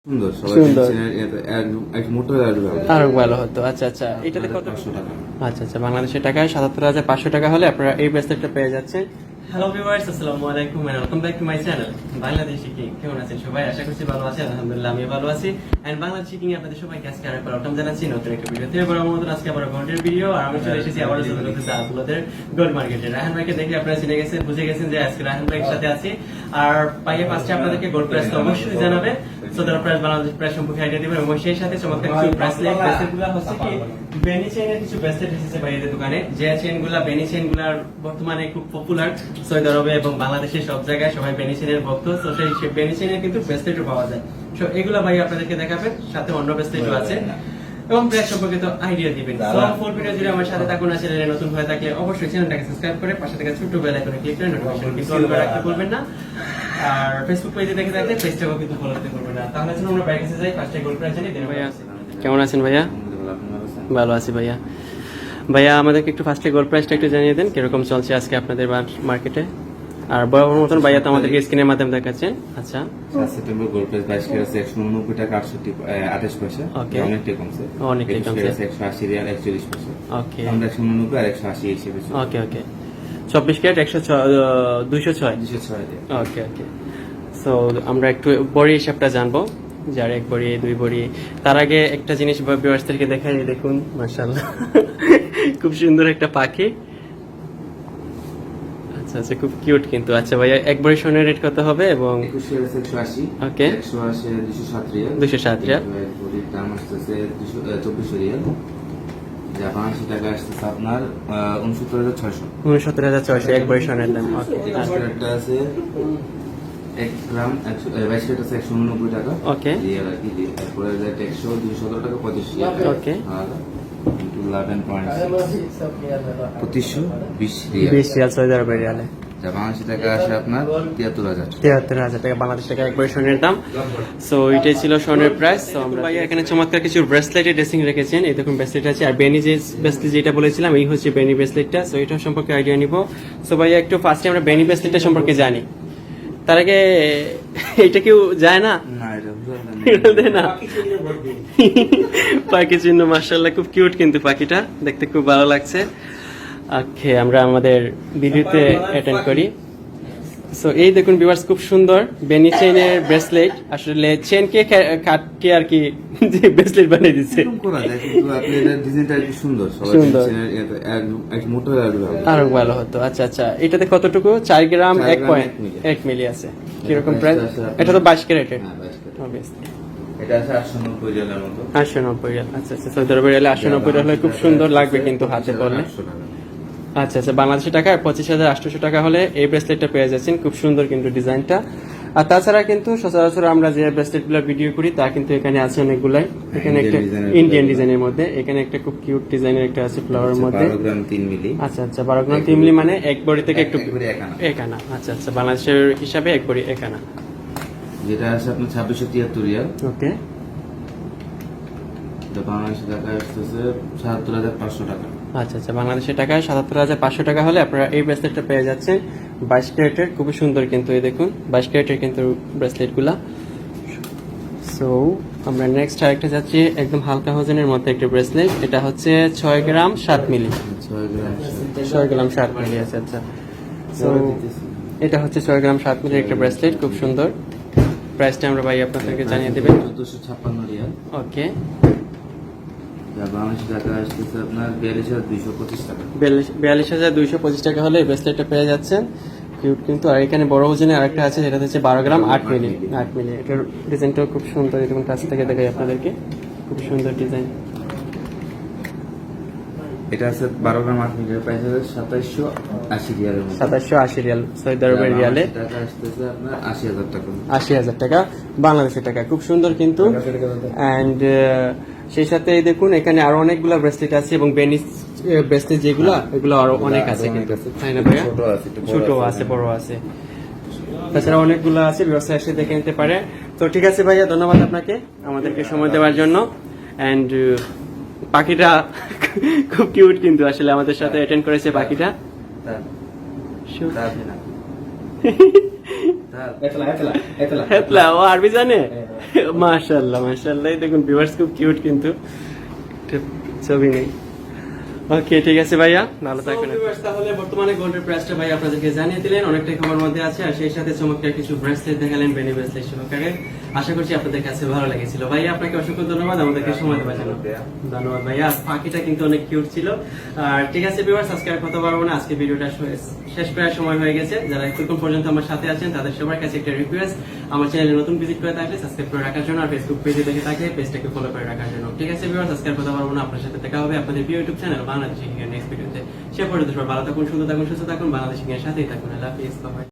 সুন্দর সুন্দর। আরো আরো ভালো হতো। আচ্ছা আচ্ছা, এটাতে কত? 500 টাকা। আচ্ছা আচ্ছা, বাংলাদেশের টাকায় ৭৭,৫০০ টাকা হলে আপনারা এই ব্রেসলেটটা পেয়ে যাচ্ছেন। হ্যালো ভিউয়ার্স, আসসালামু আলাইকুম and welcome back to my channel Bangladeshi king. কেমন আছেন সবাই? আশা করছি ভালো আছেন। আলহামদুলিল্লাহ আমি ভালো আছি। এন্ড বাংলাদেশি কিং আপনাদের সবাইকে আজকে আরেকবার ওয়েলকাম জানাচ্ছি নতুন একটা ভিডিওতে। বরাবর মতন আজকে আবার গোল্ডের ভিডিও, আর আমি চলে এসেছি আবার আপনাদের গোল্ড মার্কেটে। রায়হান ভাইকে দেখে আপনারা চিনে গেছেন, বুঝে গেছেন যে আজকে রায়হান ভাইয়ের সাথে আছি। আর পাইয়ে ফার্স্টে আপনাদেরকে গোল্ড প্রাইস তো অবশ্যই জানাবে, সদর প্রাইস বাংলাদেশ প্রাইস সম্পর্কে আইডিয়া দিবেন, এবং সেই সাথে চমৎকার কিছু ব্রেসলেটগুলো হচ্ছে কি বেনি চেইনের কিছু ব্রেসলেট এসেছে বাইরের দোকানে, যে চেইনগুলা বেনি চেইনগুলার বর্তমানে খুব পপুলার সৌদি আরবে এবং বাংলাদেশের সব জায়গায় সবাই বেনি চেইনের ভক্ত। তো সেই বেনি চেইনের কিন্তু ব্রেসলেটও পাওয়া যায়। তো এগুলা ভাই আপনাদেরকে দেখাবেন, সাথে অন্য ব্রেসলেটও আছে এবং প্রাইস সম্পর্কে তো আইডিয়া দিবেন। সো ফুল ভিডিও জুড়ে আমার সাথে থাকুন। আর চ্যানেলে নতুন হয়ে থাকলে অবশ্যই চ্যানেলটাকে সাবস্ক্রাইব করে পাশে থেকে ছোট্ট বেল আইকনে ক্লিক করে নোটিফিকেশন কিন্তু অন করে রাখতে ভুলবেন না। আর ফেসবুক পেজে দেখে থাকলে পেজটাও কিন্তু ফলো করতে ভুলবেন না। তাহলে চলুন আমরা বাইরে কাছে যাই, ফার্স্টে গোল্ড প্রাইস জানি দেন। ভাইয়া কেমন আছেন? ভাইয়া ভালো আছি ভাইয়া। ভাইয়া আমাদেরকে একটু ফার্স্টে গোল্ড প্রাইসটা একটু জানিয়ে দেন, কিরকম চলছে আজকে আপনাদের মার্কেটে। আর বরাবর মতন ভাইয়া তো আমাদেরকে স্ক্রিনের মাধ্যমে দেখাচ্ছেন। আচ্ছা, 7 সেপ্টেম্বর গোল্ড প্রাইস 22 ক্যারেট 189 টাকা 28 পয়সা। Okay. অনেকটাই কমছে। অনেকটাই কমছে। 180 রিয়াল 41 পয়সা। ওকে আমরা 189 আর 180 হিসেবে চলছে। ওকে ওকে, 24 ক্যারেট 206। 206 দিয়ে। ওকে ওকে। সো আমরা একটু বড়ি হিসাবটা জানবো, যার এক বড়ি দুই বড়ি। তার আগে একটা জিনিস ভিউয়ার্সদেরকে দেখাই, দেখুন মাশাআল্লাহ খুব সুন্দর একটা পাখি। আচ্ছা আচ্ছা, খুব কিউট কিন্তু। আচ্ছা ভাইয়া, এক বড়ি সোনার রেট কত হবে? এবং 21 ক্যারেট 180। Okay. 180 207 রিয়াল। 207 রিয়াল। বডির দাম আসছে 2400 রিয়াল। যা বাংলাদেশি টাকা আসছে আপনার 69600। 69,600 এক বড়ি সোনার দাম। ওকে 21 ক্যারেটটা আছে 1 গ্রাম 22 ক্যারেট আছে 189 টাকা। Okay. রিয়াল আর কি। তারপরে 100 217 টাকা 25 রিয়াল। Okay. আর 11.6 2520 রিয়াল। 20 রিয়াল সৌদি আরবের রিয়ালে। যা বাংলাদেশি টাকা আসে আপনার 73,000। 73,000 টাকা বাংলাদেশ টাকা একবার স্বর্ণের দাম। সো এটাই ছিল স্বর্ণের প্রাইস। তো আমরা ভাইয়া এখানে চমৎকার কিছু ব্রেসলেটের ড্রেসিং রেখেছেন। এই দেখুন ব্রেসলেট আছে, আর বেনি যে ব্রেসলেট যেটা বলেছিলাম এই হচ্ছে বেনি ব্রেসলেটটা। সো এটা সম্পর্কে আইডিয়া নিব। সো ভাইয়া একটু ফার্স্টে আমরা বেনি ব্রেসলেটটা সম্পর্কে জানি। তার আগে এটা কেউ যায় না? না, এটা দেয় না। পাখি চিহ্ন মাশাআল্লাহ, খুব কিউট কিন্তু পাখিটা, দেখতে খুব ভালো লাগছে। ওকে, আমরা আমাদের ভিডিওতে অ্যাটেন্ড করি। সো এই দেখুন ভিউয়ার্স, খুব সুন্দর বেনি চেইনের ব্রেসলেট। আসলে চেইনকে কাটকে আর কি যে ব্রেসলেট বানিয়ে দিচ্ছে। এরকম করা যায়, কিন্তু আপনি এটার ডিজাইনটা একটু সুন্দর। সুন্দর। এক মোটা আর আরো ভালো হতো। আচ্ছা আচ্ছা, এটাতে কতটুকু? 4 গ্রাম 4 গ্রাম 1 1 মিলি আছে। কিরকম প্রাইস? এটা তো 22 ক্যারেটের। হ্যাঁ, 22 ক্যারেট। Obviously। এটা আছে 890 রিয়ালের মতো। 890 রিয়াল। আচ্ছা আচ্ছা, সৌদি আরবের রিয়ালে 890 রিয়াল হলে খুব সুন্দর লাগবে কিন্তু হাতে পরলে। 800 টাকা। আচ্ছা আচ্ছা, বাংলাদেশি টাকায় 25,800 টাকা হলে এই ব্রেসলেটটা পেয়ে যাচ্ছেন। খুব সুন্দর কিন্তু ডিজাইনটা। আর তাছাড়া কিন্তু সচরাচর আমরা যে ব্রেসলেটগুলো ভিডিও করি তা কিন্তু এখানে আছে অনেকগুলাই। এখানে একটা ইন্ডিয়ান ডিজাইনের মধ্যে, এখানে একটা খুব কিউট ডিজাইনের একটা আছে ফ্লাওয়ারের মধ্যে। 12 গ্রাম 3 মিলি। আচ্ছা আচ্ছা, 12 গ্রাম 3 মিলি মানে এক বড়ি থেকে একটু একবারে এক আনা। এক আনা। আচ্ছা আচ্ছা, বাংলাদেশের হিসাবে এক বড়ি এক আনা। যেটা আছে আপনার 2673 রিয়াল। ওকে, এটা বাংলাদেশি টাকা আসতেছে 77500 টাকা। আচ্ছা আচ্ছা, বাংলাদেশের টাকায় 77,500 টাকা হলে আপনারা এই ব্রেসলেটটা পেয়ে যাচ্ছেন। 22 ক্যারেটের, খুবই সুন্দর কিন্তু। এই দেখুন 22 ক্যারেটের কিন্তু ব্রেসলেটগুলা। সো আমরা নেক্সট আরেকটা যাচ্ছি, একদম হালকা ওজনের মধ্যে একটা ব্রেসলেট। এটা হচ্ছে 6 গ্রাম 7 মিলি। 6 গ্রাম 6 গ্রাম 7 মিলি। আচ্ছা আচ্ছা, সো এটা হচ্ছে 6 গ্রাম 7 মিলির একটা ব্রেসলেট, খুব সুন্দর। প্রাইসটা আমরা ভাই আপনাদেরকে জানিয়ে দেবেন। 1456 রিয়াল। ওকে, যা বাংলাদেশি টাকা আসতেছে আপনার 42,225 টাকা। 42,225 টাকা হলে এই ব্রেসলেটটা পেয়ে যাচ্ছেন। কিউট কিন্তু। আর এখানে বড় ওজনের আরেকটা আছে, যেটা হচ্ছে 12 গ্রাম 8 মিলি। 8 মিলি, এটার ডিজাইনটাও খুব সুন্দর। এরকম কাছ থেকে দেখাই আপনাদেরকে, খুব সুন্দর ডিজাইন। এটা আছে 12 গ্রাম 8 মিলি, প্রাইস আছে 2780 রিয়ালের মতো। 2780 রিয়াল সৌদি আরবের রিয়ালে। টাকা আসতেছে আপনার 80,000 টাকা। 80,000 টাকা বাংলাদেশের টাকা, খুব সুন্দর কিন্তু। অ্যান্ড সেই সাথে এই দেখুন এখানে আরো অনেকগুলো ব্রেসলেট আছে, এবং বেনিস ব্রেসলেট যেগুলো, এগুলো আরো অনেক আছে কিন্তু, তাই না ভাইয়া? ছোট আছে, একটু বড় ছোট আছে, বড় আছে, তাছাড়া অনেকগুলো আছে। ব্যবসায় এসে দেখে নিতে পারে। তো ঠিক আছে ভাইয়া, ধন্যবাদ আপনাকে আমাদেরকে সময় দেওয়ার জন্য। অ্যান্ড পাখিটা খুব কিউট কিন্তু, আসলে আমাদের সাথে অ্যাটেন্ড করেছে পাখিটা। তা- তা আপনি না। হেতলা ও আরবি জানে মাশাআল্লাহ মাশাআল্লাহ দেখুন ভিউয়ার্স খুব কিউট কিন্তু ছবি নেই ওকে ঠিক আছে ভাইয়া ভালো থাকবেন তাহলে বর্তমানে গোল্ডের প্রাইসটা ভাই আপনাদেরকে জানিয়ে দিলেন অনেকটাই খবর মধ্যে আছে আর সেই সাথে চমৎকার কিছু ব্রেসলেট দেখালেন বেনি ব্রেসলেট সহকারে আশা করছি আপনাদের কাছে ভালো লেগেছিল ভাইয়া আপনাকে অসংখ্য ধন্যবাদ আমাদেরকে সময় দেওয়ার জন্য ধন্যবাদ ভাইয়া পাখিটা কিন্তু অনেক কিউট ছিল আর ঠিক আছে ভিউয়ার্স আজকে আর কথা বলবো না আজকে ভিডিওটা শেষ করার সময় হয়ে গেছে যারা এতক্ষণ পর্যন্ত আমার সাথে আছেন তাদের সবার কাছে একটা রিকোয়েস্ট আমার চ্যানেলে নতুন ভিজিট করে থাকলে সাবস্ক্রাইব করে রাখার জন্য আর ফেসবুক পেজে দেখে থাকলে পেজটাকে ফলো করে রাখার জন্য ঠিক আছে ভিউয়ার্স আজকে আর কথা বলবো না আপনার সাথে দেখা হবে আপনাদের প্রিয় ইউটিউব চ্যানেল বাংলাদেশি নেক্সট ভিডিওতে সে পর্যন্ত সবাই ভালো থাকুন সুন্দর থাকুন সুস্থ থাকুন বাংলাদেশি সাথেই থাকুন আল্লাহ হাফেজ বাই।